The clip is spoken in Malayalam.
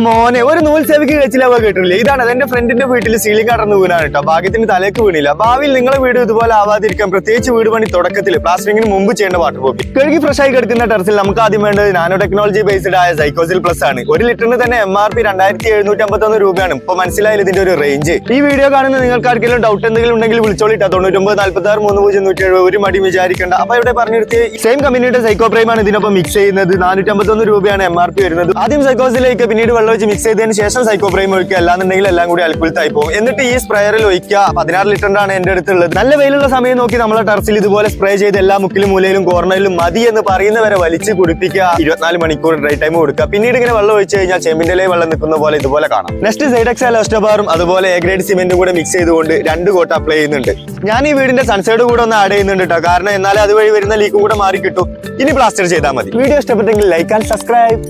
മോനെ ഒരു നൂൽ സേവയ്ക്ക് കഴിച്ചില്ല കേട്ടില്ലേ? ഇതാണ് എന്റെ ഫ്രണ്ടിന്റെ വീട്ടിൽ സീലിംഗ് കടന്നു വീണാണ് കേട്ടോ. ഭാഗ്യത്തിന് തലേക്ക് വീണില്ല. ഭാവിയിൽ നിങ്ങളെ വീട് ഇതുപോലെ ആവാതിരിക്കാൻ പ്രത്യേകിച്ച് വീട് പണി തുടക്കത്തിൽ പ്ലാസ്റ്ററിംഗിന് മുമ്പ് ചെയ്യേണ്ട വാട്ടർ പോപ്പി കഴുകി ഫ്രഷ് ആയി കിടക്കുന്ന ടെറസിൽ നമുക്ക് ആദ്യം വേണ്ടത് നാനോ ടെക്നോളജി ബേസ്ഡ് ആയ സൈക്കോസിൽ പ്ലസ് ആണ്. ഒരു ലിറ്ററിന് തന്നെ MRP 2751 രൂപയാണ്. ഇപ്പൊ മനസ്സിലായാലും ഇതിന്റെ ഒരു റേഞ്ച്. ഈ വീഡിയോ കാണുന്ന നിങ്ങൾക്ക് ആർക്കെങ്കിലും ഡൗട്ട് എന്തെങ്കിലും ഉണ്ടെങ്കിൽ വിളിച്ചോളിട്ടാ 99466307. ഒരു മടി വിചാരിക്കേണ്ട. അപ്പൊ ഇവിടെ പറഞ്ഞിരുത്തി സെയിം കമ്പനിയുടെ സൈക്കോ പ്രൈം ആണ് ഇതിനൊപ്പം മിക്സ് ചെയ്യുന്നത്. 451 രൂപയാണ് MRP വരുന്നത്. ആദ്യം സൈക്കോസിലേക്ക് പിന്നീട് വെള്ളം ഒഴിച്ച് മിക്സ് ചെയ്തതിന് ശേഷം സൈക്കോ പ്രൈം ഒഴിക്കുക. അല്ലാന്നുണ്ടെങ്കിൽ എല്ലാം കൂടി അൽക്കുലത്തായി പോകും. എന്നിട്ട് ഈ സ്പ്രേയറിൽ ഒഴിക്കുക. 16 ലിറ്ററിനാണ് എന്റെ അടുത്തുള്ളത്. നല്ല വെയിലുള്ള സമയം നോക്കി നമ്മളെ ടെറസിൽ ഇതുപോലെ സ്പ്രേ ചെയ്ത് എല്ലാ മുക്കിലും മൂലയിലും കോർണറിലും മതി എന്ന് പറയുന്നവരെ വലിച്ച് കുടിപ്പിക്കുക. 24 മണിക്കൂർ ഡ്രൈ ടൈം കൊടുക്കുക. പിന്നീട് ഇങ്ങനെ വെള്ളം ഒഴിച്ച് കഴിഞ്ഞാൽ ചെമ്പിന്റെ വെള്ളം നിൽക്കുന്ന പോലെ ഇതുപോലെ കാണാം. നെക്സ്റ്റ് സൈഡെക്സൽ ലോസ്റ്റോബാറും അതുപോലെ A ഗ്രേഡ് സിമെന്റും കൂടെ മിക്സ് ചെയ്തുകൊണ്ട് 2 കോട്ട് അപ്ലൈ ചെയ്യുന്നുണ്ട്. ഞാൻ ഈ വീടിന്റെ സൺസൈഡ് കൂടെ ഒന്ന് ആഡ് ചെയ്യുന്നുണ്ട് കേട്ടോ. കാരണം എന്നാലും അതുവഴി വരുന്ന ലീക്കും കൂടെ മാറി കിട്ടും. ഇനി പ്ലാസ്റ്റർ ചെയ്താൽ മതി. വീഡിയോ ഇഷ്ടപ്പെട്ടെങ്കിൽ ലൈക്ക് ആൻഡ് സബ്സ്ക്രൈബ്.